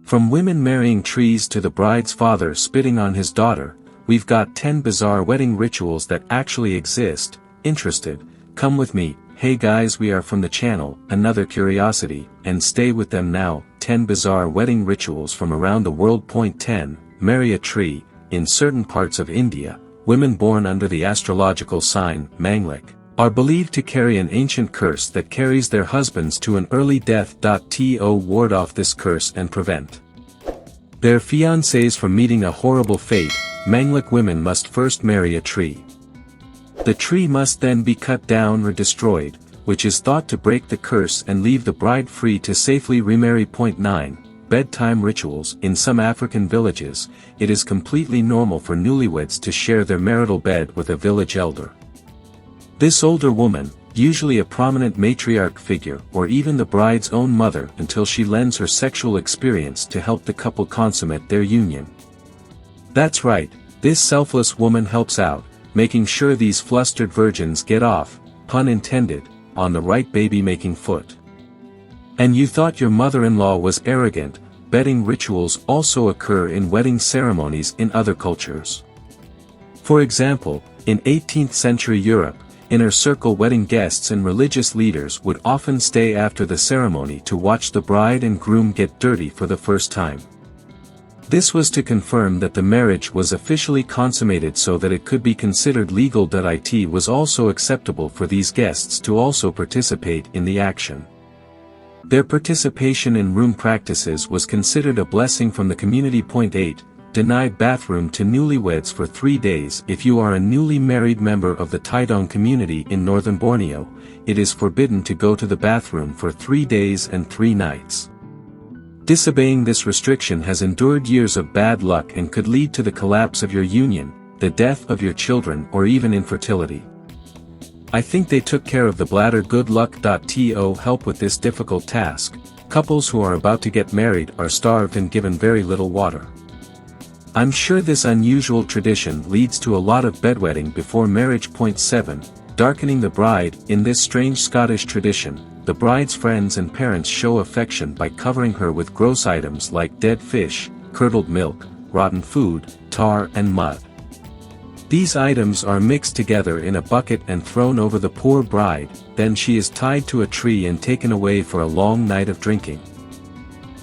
From women marrying trees to the bride's father spitting on his daughter, we've got 10 bizarre wedding rituals that actually exist. Interested? Come with me. Hey guys, we are from the channel, Another Curiosity, and stay with them now. 10 bizarre wedding rituals from around the world. Point 10. Marry a tree. In certain parts of India, women born under the astrological sign, Manglik, are believed to carry an ancient curse that carries their husbands to an early death. To ward off this curse and prevent their fiancés from meeting a horrible fate, Manglik women must first marry a tree. The tree must then be cut down or destroyed, which is thought to break the curse and leave the bride free to safely remarry. Point 9. Bedtime rituals. In some African villages, it is completely normal for newlyweds to share their marital bed with a village elder. This older woman, usually a prominent matriarch figure or even the bride's own mother, until she lends her sexual experience to help the couple consummate their union. That's right, this selfless woman helps out, making sure these flustered virgins get off, pun intended, on the right baby-making foot. And you thought your mother-in-law was arrogant? Bedding rituals also occur in wedding ceremonies in other cultures. For example, in 18th century Europe, inner circle wedding guests and religious leaders would often stay after the ceremony to watch the bride and groom get dirty for the first time. This was to confirm that the marriage was officially consummated so that it could be considered legal. It was also acceptable for these guests to also participate in the action. Their participation in room practices was considered a blessing from the community. Point 8. Denied bathroom to newlyweds for 3 days. If you are a newly married member of the Tidong community in northern Borneo, it is forbidden to go to the bathroom for 3 days and 3 nights. Disobeying this restriction has endured years of bad luck and could lead to the collapse of your union, the death of your children, or even infertility. I think they took care of the bladder. Good luck. To help with this difficult task, couples who are about to get married are starved and given very little water. I'm sure this unusual tradition leads to a lot of bedwetting before marriage. Point 7. Darkening the bride. In this strange Scottish tradition, the bride's friends and parents show affection by covering her with gross items like dead fish, curdled milk, rotten food, tar and mud. These items are mixed together in a bucket and thrown over the poor bride, then she is tied to a tree and taken away for a long night of drinking.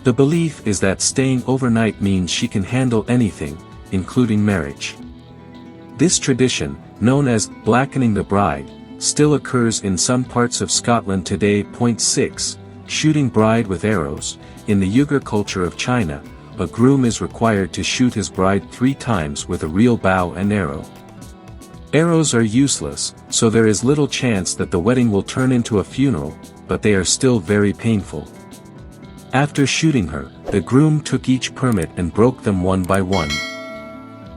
The belief is that staying overnight means she can handle anything, including marriage. This tradition, known as blackening the bride, still occurs in some parts of Scotland today. Point 6. Shooting bride with arrows. In the Uyghur culture of China, a groom is required to shoot his bride 3 times with a real bow and arrow. Arrows are useless, so there is little chance that the wedding will turn into a funeral, but they are still very painful. After shooting her, the groom took each permit and broke them one by one.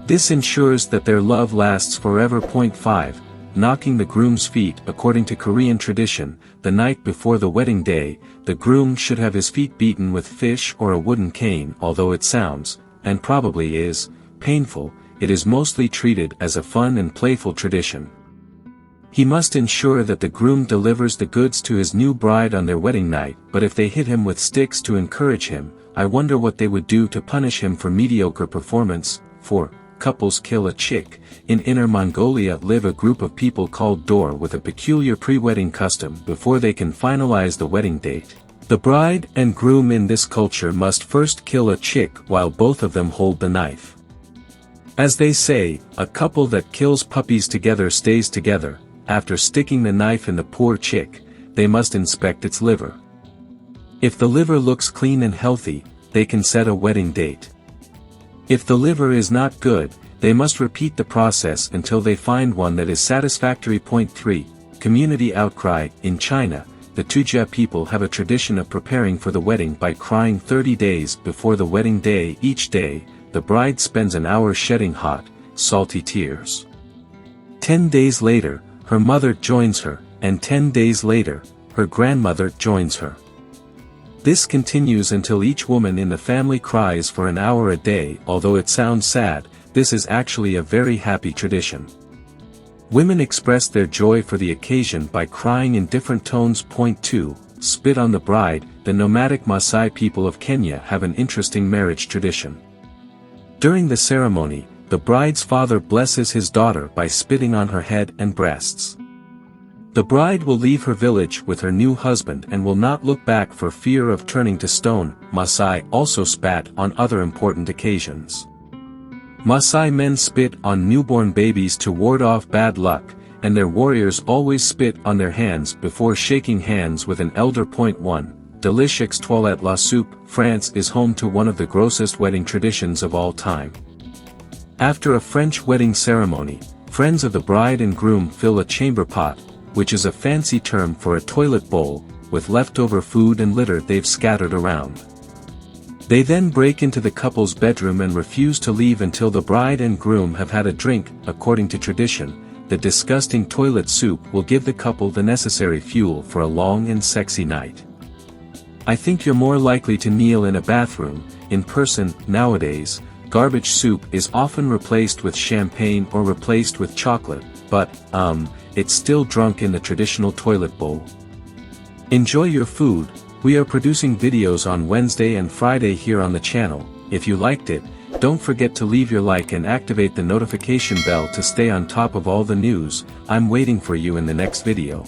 This ensures that their love lasts forever. Point 5. Knocking the groom's feet. According to Korean tradition, the night before the wedding day, the groom should have his feet beaten with fish or a wooden cane. Although it sounds, and probably is, painful, it is mostly treated as a fun and playful tradition. He must ensure that the groom delivers the goods to his new bride on their wedding night, but if they hit him with sticks to encourage him, I wonder what they would do to punish him for mediocre performance. 4. Couples kill a chick. In Inner Mongolia live a group of people called Dor with a peculiar pre-wedding custom. Before they can finalize the wedding date, the bride and groom in this culture must first kill a chick while both of them hold the knife. As they say, a couple that kills puppies together stays together. After sticking the knife in the poor chick, they must inspect its liver. If the liver looks clean and healthy, they can set a wedding date. If the liver is not good, they must repeat the process until they find one that is satisfactory. Point 3. Community outcry. In China, the Tujia people have a tradition of preparing for the wedding by crying 30 days before the wedding day. Each day, the bride spends an hour shedding hot, salty tears. 10 days later, her mother joins her, and 10 days later, her grandmother joins her. This continues until each woman in the family cries for an hour a day. Although it sounds sad, this is actually a very happy tradition. Women express their joy for the occasion by crying in different tones. Point 2. spit on the bride. The nomadic Maasai people of Kenya have an interesting marriage tradition. During the ceremony, the bride's father blesses his daughter by spitting on her head and breasts. The bride will leave her village with her new husband and will not look back for fear of turning to stone. Maasai also spat on other important occasions. Maasai men spit on newborn babies to ward off bad luck, and their warriors always spit on their hands before shaking hands with an elder. 1. Delicious toilette la soupe. France is home to one of the grossest wedding traditions of all time. After a French wedding ceremony, friends of the bride and groom fill a chamber pot, which is a fancy term for a toilet bowl, with leftover food and litter they've scattered around. They then break into the couple's bedroom and refuse to leave until the bride and groom have had a drink. According to tradition, the disgusting toilet soup will give the couple the necessary fuel for a long and sexy night. I think you're more likely to kneel in a bathroom. In person. Nowadays, garbage soup is often replaced with champagne or replaced with chocolate, but, it's still drunk in the traditional toilet bowl. Enjoy your food. We are producing videos on Wednesday and Friday here on the channel. If you liked it, don't forget to leave your like and activate the notification bell to stay on top of all the news. I'm waiting for you in the next video.